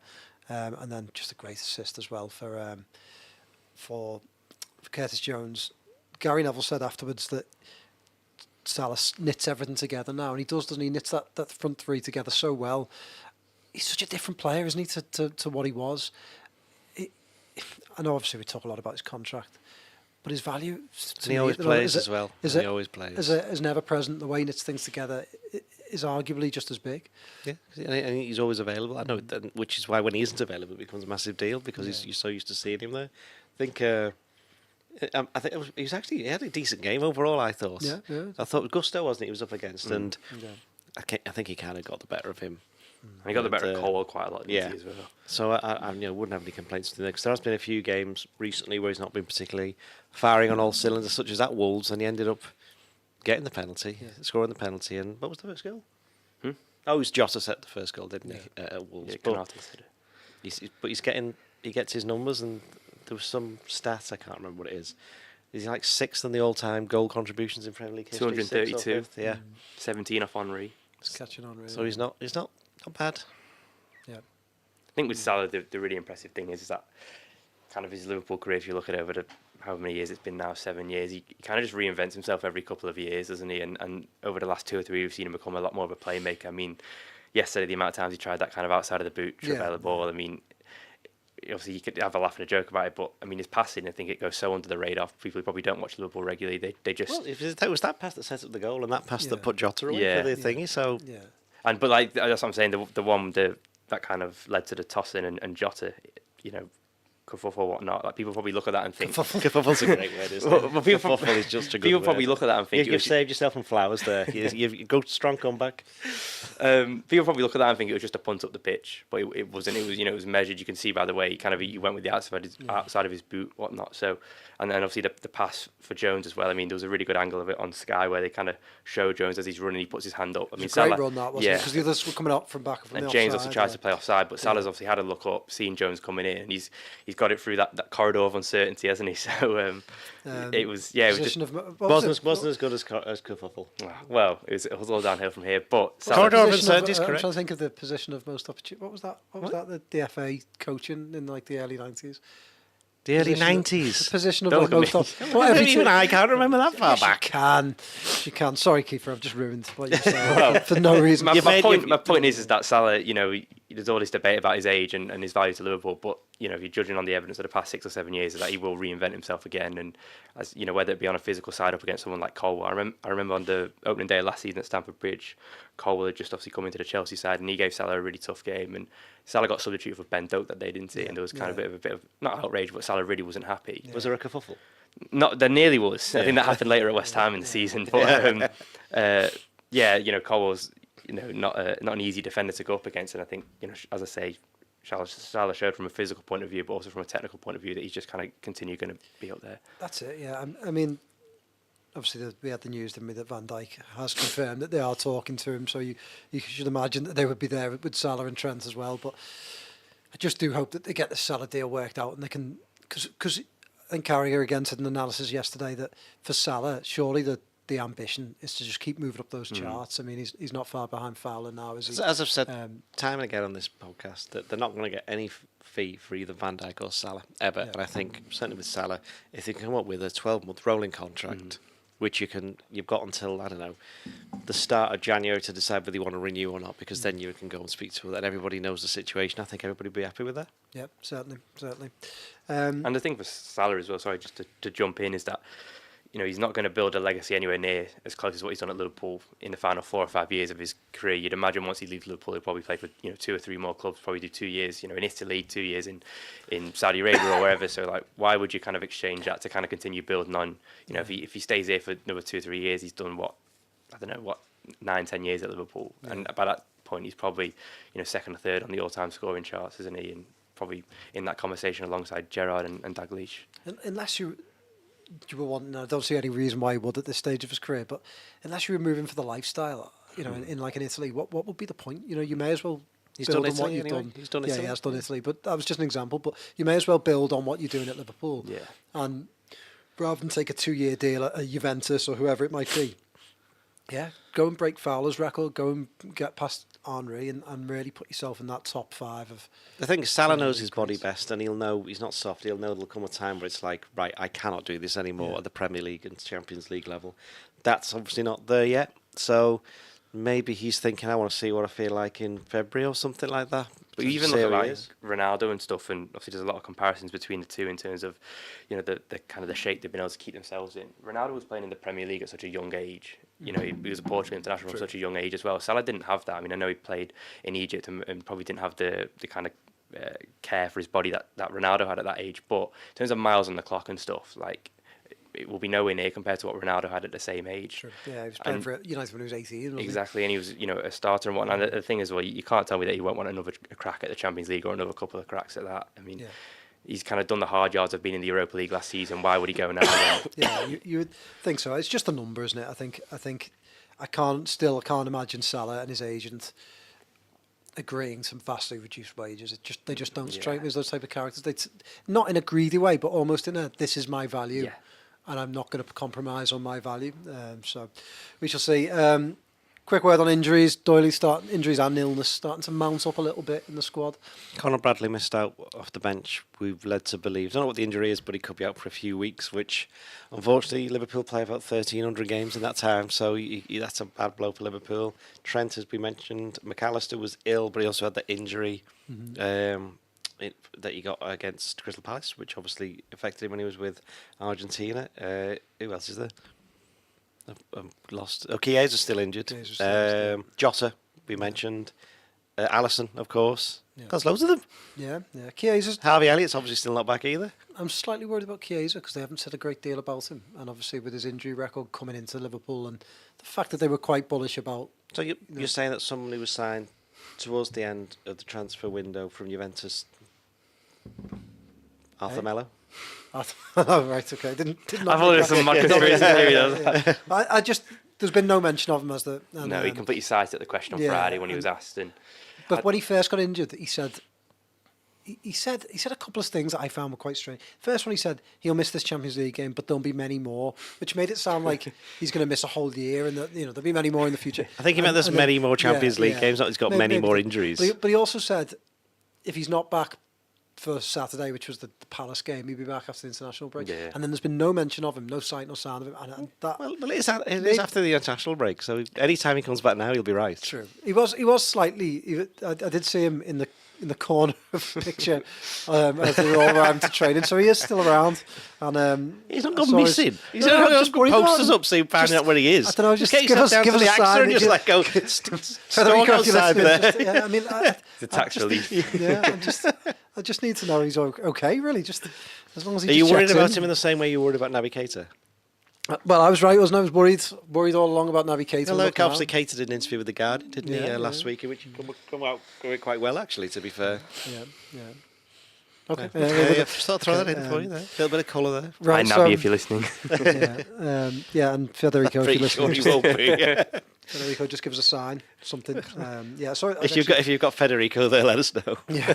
And then just a great assist as well for Curtis Jones. Gary Neville said afterwards that Salah knits everything together now, and he does, doesn't he? He knits that front three together so well. He's such a different player, isn't he, to what he was? I know, obviously, we talk a lot about his contract, but his value... He always plays as well. He always plays. As never present, the way he knits things together is arguably just as big. Yeah, and he's always available. I know, which is why when he isn't available, it becomes a massive deal, because you're so used to seeing him there. I think he had a decent game overall, I thought. Yeah. I thought Gusto, wasn't he was up against, and I think he kind of got the better of him. And he got the better of Cole quite a lot, didn't he, as well? So I wouldn't have any complaints to there, because there has been a few games recently where he's not been particularly firing on all cylinders, such as at Wolves, and he ended up getting the penalty, scoring the penalty. And what was the first goal? Oh, it was Jota set the first goal, didn't he? At Wolves. Yeah, but he gets his numbers, and there was some stats, I can't remember what it is. He's like 6th in the all-time goal contributions in Premier League history. 232. 5th, yeah. 17 off Henry. It's catching on, really. So he's not bad. Yeah. I think with Salah, the really impressive thing is that kind of his Liverpool career, if you look at it over how many years it's been now, 7 years, he kind of just reinvents himself every couple of years, doesn't he? And over the last 2 or 3, we've seen him become a lot more of a playmaker. I mean, yesterday, the amount of times he tried that kind of outside of the boot, Trevella ball, I mean, obviously you could have a laugh and a joke about it, but I mean, his passing, I think it goes so under the radar. People who probably don't watch Liverpool regularly, they just... Well, it was that pass that set up the goal, and that pass that put Jota away for the thingy, so... Yeah. But like, that's what I'm saying, the one that kind of led to the Tosin and Jota, kerfuffle or whatnot. Like, people probably look at that and think... Kerfuffle's a great word, isn't it? Kerfuffle is just a good People word. probably look at that and think... You've saved yourself from flowers there. You go strong comeback. People probably look at that and think it was just a punt up the pitch, but it wasn't. It was, it was measured. You can see by the way he went with the outside of his boot, whatnot. So, and then obviously the pass for Jones as well. I mean, there was a really good angle of it on Sky where they kind of show Jones as he's running, he puts his hand up. I mean, Salah, great run that, wasn't it? Because the others were coming up from back from and the James offside, also tries to play offside, but Salah's obviously had a look up, seen Jones coming in, and he's got it through that corridor of uncertainty, hasn't he? So it was wasn't as good as Kerfuffle. Well, it was all downhill from here. But corridor of uncertainty is I'm correct. trying to think of the position of most opportunity. What was that? What was that? The FA coaching in like the early 90s. The early 90s. The position of most Even I can't remember that far back. You can. Sorry, Keifer, I've just ruined what you said for no reason. My point is that Salah, there's all this debate about his age and his value to Liverpool, but if you're judging on the evidence of the past 6 or 7 years, is that he will reinvent himself again, and as whether it be on a physical side up against someone like Colwell. I remember on the opening day of last season at Stamford Bridge, Colwell had just obviously come into the Chelsea side, and he gave Salah a really tough game, and Salah got substituted for Ben Doak that day, didn't he? And there was kind of a bit of not outrage, but Salah really wasn't happy. Was there a kerfuffle? Not, there nearly was. I think that happened later at West Ham in the season. But Colwell's not an easy defender to go up against, and I think as I say, Salah showed from a physical point of view, but also from a technical point of view, that he's just kind of continue going to be up there. That's it. Yeah, I mean, obviously we had the news, didn't we, that Van Dijk has confirmed that they are talking to him, so you should imagine that they would be there with Salah and Trent as well. But I just do hope that they get the Salah deal worked out, and they can, because I think Kelleher again said in an analysis yesterday that for Salah, surely the ambition is to just keep moving up those charts. I mean, he's not far behind Fowler now, is he? As I've said time and again on this podcast, that they're not going to get any fee for either Van Dijk or Salah ever. And I think certainly with Salah, if they can come up with a 12-month rolling contract, which you've got until, I don't know, the start of January to decide whether you want to renew or not, because then you can go and speak to her and everybody knows the situation. I think everybody would be happy with that. Yep, certainly. And the thing for Salah as well, sorry, just to jump in, is that he's not going to build a legacy anywhere near as close as what he's done at Liverpool in the final 4 or 5 years of his career. You'd imagine once he leaves Liverpool, he'll probably play for 2 or 3 more clubs, probably do 2 years, in Italy, 2 years in Saudi Arabia or wherever. So like, why would you kind of exchange that to kind of continue building on? If he stays here for another 2 or 3 years, he's done 9-10 years at Liverpool, and by that point he's probably second or third on the all-time scoring charts, isn't he? And probably in that conversation alongside Gerrard and Dalglish. Unless you were wanting, I don't see any reason why he would at this stage of his career, but unless you were moving for the lifestyle, in like in Italy, what would be the point? You may as well build on what you've done. He's done Italy. Yeah, he has done Italy, but that was just an example. But you may as well build on what you're doing at Liverpool. Yeah. And rather than take a 2-year deal at Juventus or whoever it might be, go and break Fowler's record, go and get past Henry and really put yourself in that top 5 of... The thing is, Salah knows his body best, and he'll know he's not soft. He'll know there'll come a time where it's like, right, I cannot do this anymore at the Premier League and Champions League level. That's obviously not there yet. So maybe he's thinking, I want to see what I feel like in February or something like that. But you even look at like Ronaldo and stuff, and obviously there's a lot of comparisons between the two in terms of, you know, the kind of the shape they've been able to keep themselves in. Ronaldo was playing in the Premier League at such a young age. You know, he was a Portugal international from such a young age as well. Salah didn't have that. I mean, I know he played in Egypt and probably didn't have the kind of care for his body that Ronaldo had at that age. But in terms of miles on the clock and stuff, like, it will be nowhere near compared to what Ronaldo had at the same age. Sure. Yeah, he was playing for United when he was 18. Exactly, and he was, you know, a starter and whatnot. And the thing is, well, you can't tell me that he won't want another crack at the Champions League or another couple of cracks at that. I mean, he's kind of done the hard yards of being in the Europa League last season. Why would he go now? Yeah, you would think so. It's just a number, isn't it? I think I can't imagine Salah and his agent agreeing to vastly reduced wages. They just don't strike me as those type of characters. Not in a greedy way, but almost in a this is my value. Yeah. And I'm not going to compromise on my value. So we shall see. Quick word on injuries. Injuries and illness starting to mount up a little bit in the squad. Conor Bradley missed out off the bench. We've led to believe. I don't know what the injury is, but he could be out for a few weeks, which unfortunately Liverpool play about 1,300 games in that time. So that's a bad blow for Liverpool. Trent, as we mentioned, McAllister was ill, but he also had the injury. That he got against Crystal Palace, which obviously affected him when he was with Argentina. Who else is there? I've lost. Oh, Chiesa's still injured. Jota, we mentioned. Alisson, of course. Yeah. There's loads of them. Yeah. Chiesa's... Harvey Elliott's obviously still not back either. I'm slightly worried about Chiesa because they haven't said a great deal about him. And obviously with his injury record coming into Liverpool and the fact that they were quite bullish about... So you're saying that someone who was signed towards the end of the transfer window from Juventus... Arthur Mello. Oh, right, okay. Didn't I've heard some mad conspiracy theory. I just there's been no mention of him as the. And, no, he completely sidestepped the question on Friday when he was asked. But when he first got injured, he said a couple of things that I found were quite strange. First one, he said he'll miss this Champions League game, but there'll be many more, which made it sound like he's going to miss a whole year, and that there'll be many more in the future. I think he meant there's many more Champions League games. Not he's got many more injuries. But he also said if he's not back for Saturday, which was the Palace game, he'd be back after the international break. Yeah. And then there's been no mention of him, no sight, no sound of him. And that well, it is after the international break, so any time he comes back now, he'll be right. True. He was slightly. I did see him in the corner of the picture as they were all around to training, so he is still around. And he's not gone missing. He's not just got posters up, so you find out where he is. I don't know. Just give us down to the a sign. and just like go storm outside there. I mean, the tax relief. Yeah, I just need to know he's okay. Really, just as long as he. Are you just worried about in. him in the same way you worried about Naby Keita? Well, I was right, wasn't I? I was worried all along about Naby Keita. Well, obviously Keita did an interview with The Guardian, didn't he, last week, which come out quite well, actually, to be fair. Yeah. Okay. Just thought I'd throw that in for you there. A little bit of colour there. Right, Naby, if you're listening. And Federico, if you're listening. You will be. Federico, just give us a sign, something. Sorry. If you've got Federico there, let us know. Yeah.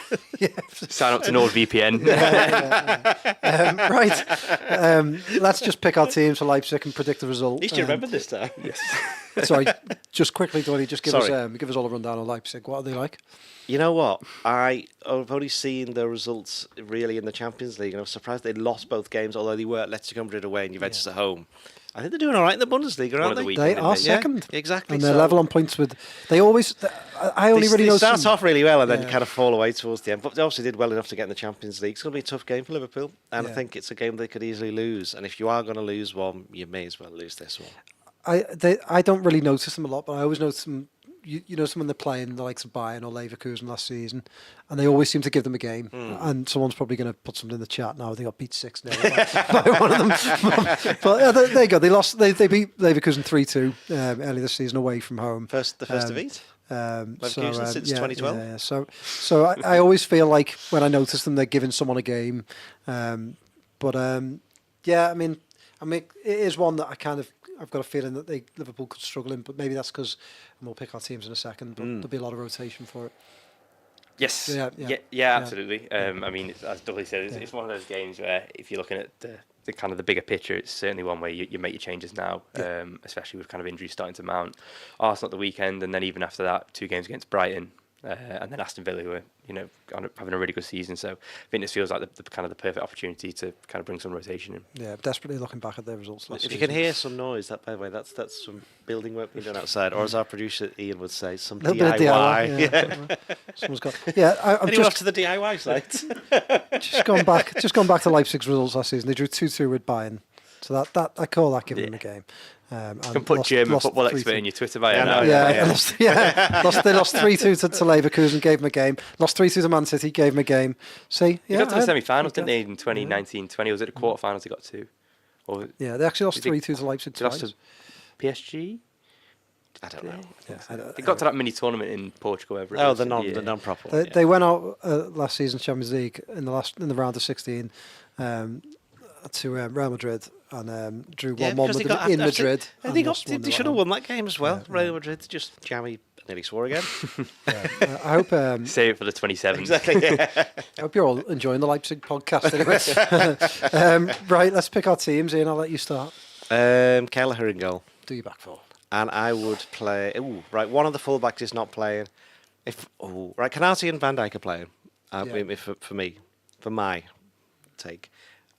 Sign up to NordVPN. Right. Let's just pick our teams for Leipzig and predict the result. At least you remembered this time. Yes. Sorry, just quickly, Donny, just give us all a rundown on Leipzig. What are they like? You know what? I've only seen the results really in the Champions League, and I was surprised they lost both games, although they were at Leipzig away and Juventus at home. I think they're doing all right in the Bundesliga, aren't they? They are second. Yeah, exactly. And they're level on points with... They always... I only really know... They start off really well and then kind of fall away towards the end. But they also did well enough to get in the Champions League. It's going to be a tough game for Liverpool. And I think it's a game they could easily lose. And if you are going to lose one, you may as well lose this one. I don't really notice them a lot, but I always notice them... You know, someone they're playing, the likes of Bayern or Leverkusen last season, and they always seem to give them a game. And someone's probably going to put something in the chat now. They got beat 6-0 by one of them. But there you go. They lost. They beat Leverkusen 3-2 early this season away from home. The first of eat. Leverkusen since 2012. Yeah. So I always feel like when I notice them, they're giving someone a game. I mean, it is one that I've got a feeling that Liverpool could struggle in, but maybe that's because, and we'll pick our teams in a second, but there'll be a lot of rotation for it. Yes. Yeah, absolutely. I mean, as Dudley said, it's one of those games where if you're looking at the kind of the bigger picture, it's certainly one where you make your changes now, especially with kind of injuries starting to mount. Arsenal at the weekend, and then even after that, 2 games against Brighton. and then Aston Villa, who are having a really good season. So I think this feels like the kind of the perfect opportunity to kind of bring some rotation in. Yeah, desperately looking back at their results last If season. you can hear some noise, that by the way, that's some building work being done outside, or as our producer Ian would say, some a DIY. little bit of DIY. Yeah. Someone's got. Yeah, I'm Anyone off to the DIY site? just gone back to Leipzig's results last season. They drew 2-2 with Bayern, so that I call that giving them a game. You can put German football expert in your Twitter bio now. They lost 3-2 to Leverkusen, gave them a game. Lost 3-2 to Man City, gave them a game. See, They got to the semi-finals, didn't they, in 2019-20? Was it the quarter-finals they got to? Or yeah, they actually lost 3-2 to Leipzig they lost twice. to PSG? I don't know. Yeah, They got to that mini tournament in Portugal. The non-proper. They went out last season Champions League in the round of 16 to Real Madrid and drew 1-1 with them in Madrid. They should have won that game as well. Real Madrid just jammy. Nearly swore again. I hope save it for the 27th. Exactly. Yeah. I hope you're all enjoying the Leipzig podcast anyway. Right, let's pick our teams. Ian, I'll let you start. Kelleher in goal. Do your back four. And I would play. One of the fullbacks is not playing. Canati and Van Dijk are playing. For my take,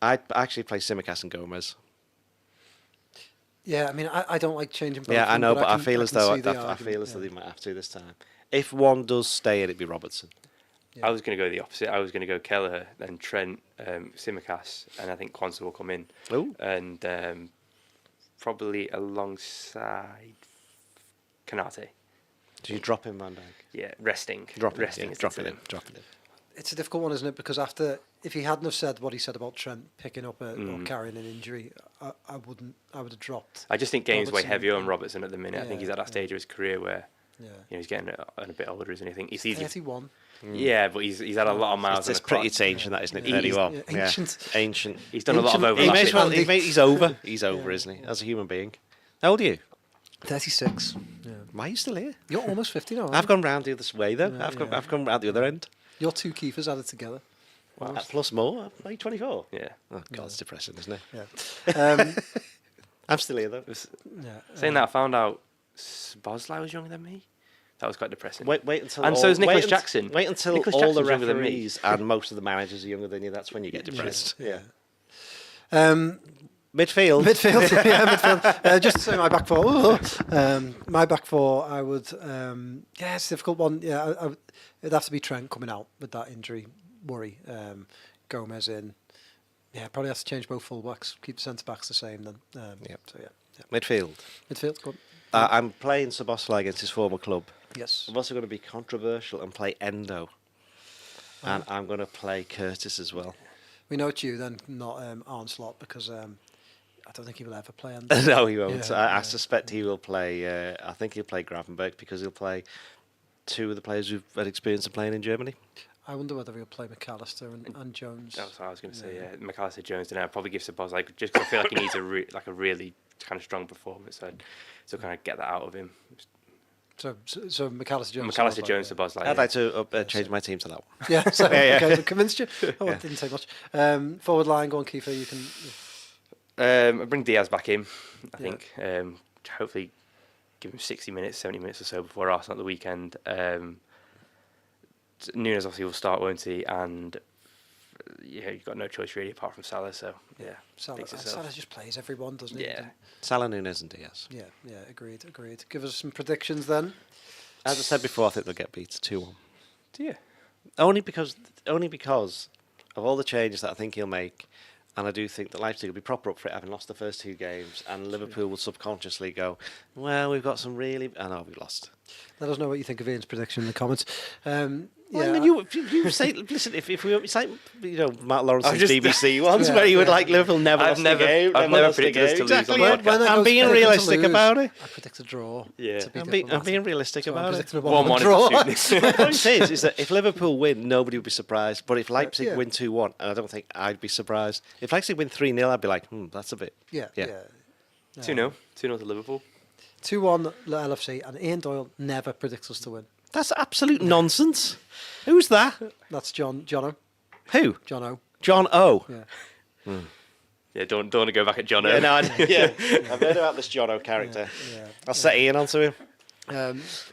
I'd actually play Tsimikas and Gomez. Yeah, I mean, I don't like changing. Both I know, but I feel as though they might have to this time. If one does stay, it'd be Robertson. Yeah. I was going to go the opposite. I was going to go Kelleher, then Trent, Tsimikas, and I think Quansah will come in. Ooh. And probably alongside Konate. Do you drop him, Van Dijk? Yeah, resting. Dropping him. It's a difficult one, isn't it? Because if he hadn't have said what he said about Trent picking up or carrying an injury, I would have dropped. I just think game's way Robertson. heavier on Robertson at the minute. Yeah, I think he's at that stage of his career where he's getting a bit older, isn't he? I think he's 31. Yeah, but he's had a lot of miles. It's ancient, that isn't it? 31. Ancient. He's done a lot of overlapping. He's over. He's over, isn't he? As a human being. How old are you? 36. Yeah. Why are you still here? You're almost 50 now. I've gone round the other way though. I've gone round the other end. You're two Keifers added together. Wow. Plus more. Are you 24? Yeah. Oh God, it's depressing, isn't it? Yeah. I'm still here though. Saying that, I found out Bosley was younger than me. That was quite depressing. Wait until. And so is Nicholas Jackson. Wait until Nicholas all the Jackson's referees and most of the managers are younger than you. That's when you get depressed. Yeah. Midfield. Midfield. Just to say my back four. My back four, I would. It's a difficult one. Yeah, it'd have to be Trent coming out with that injury worry. Gomez in. Yeah, probably have to change both fullbacks. Keep the centre backs the same then. So yeah. Midfield. Midfield. Go on. I'm playing Szoboszlai against his former club. Yes. I'm also going to be controversial and play Endo. And I'm going to play Curtis as well. We know it's you then, not Arne Slot, because I don't think he will ever play Endo. No, he won't. I suspect he will play. I think he'll play Gravenberg because he'll play two of the players who've had experience of playing in Germany. I wonder whether he'll play McAllister and Jones. That's what I was going to say. Yeah, McAllister, Jones, and I'll probably give Szoboszlai just because I feel like he needs a really kind of strong performance. So kind of get that out of him. So McAllister, Jones. McAllister, Jones, Szoboszlai. I'd like to change my team to that one. Yeah. So okay, convinced you. Oh, it didn't take much. Forward line, go on, Keifer. You can. I bring Diaz back in. I think hopefully give him 60 minutes, 70 minutes or so before Arsenal at the weekend. Nunez obviously will start, won't he? And you've got no choice really apart from Salah. So Salah just plays everyone, doesn't he? Yeah. Salah, Nunez, and Diaz. Yeah. Agreed. Give us some predictions then. As I said before, I think they'll get beat 2-1. Do you? Only because of all the changes that I think he'll make. And I do think that Leipzig will be proper up for it, having lost the first two games, and Liverpool will subconsciously go, well, we've got some really... I know, we've lost. Let us know what you think of Ian's prediction in the comments. Well, I mean, you say, listen, if we, it's like, Matt Lawrence's BBC ones, where you would like Liverpool never lost a game. I've never predicted us to lose. Exactly, I'm being realistic about it. I predict a draw. Yeah, I'm being realistic about it. 1-1 draw. The point is that if Liverpool win, nobody would be surprised. But if Leipzig win 2-1, and I don't think I'd be surprised. If Leipzig win 3-0, I'd be like, that's a bit. Yeah. 2-0 to Liverpool. 2-1 LFC, and Ian Doyle never predicts us to win. That's absolute nonsense. Who's that? That's Jono. Who? John O. John O. Yeah. Yeah, don't want to go back at John O. I've heard about this John O character. Yeah. I'll set Ian onto him.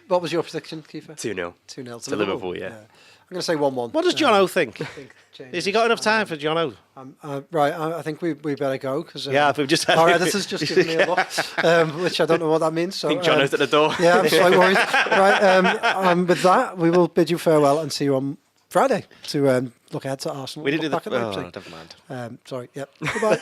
What was your prediction, Keifer? 2-0. 2-0 to Liverpool, yeah. I'm going to say 1-1. What does Jono think? Has he got enough time for Jono? Right, I think we better go because We've just had our editor's just given me a look, which I don't know what that means. So I think Jono's at the door. Yeah, I'm slightly worried. Right, with that, we will bid you farewell and see you on Friday to look ahead to Arsenal. We didn't do back the... at Leipzig. never mind. Sorry, yep. Goodbye.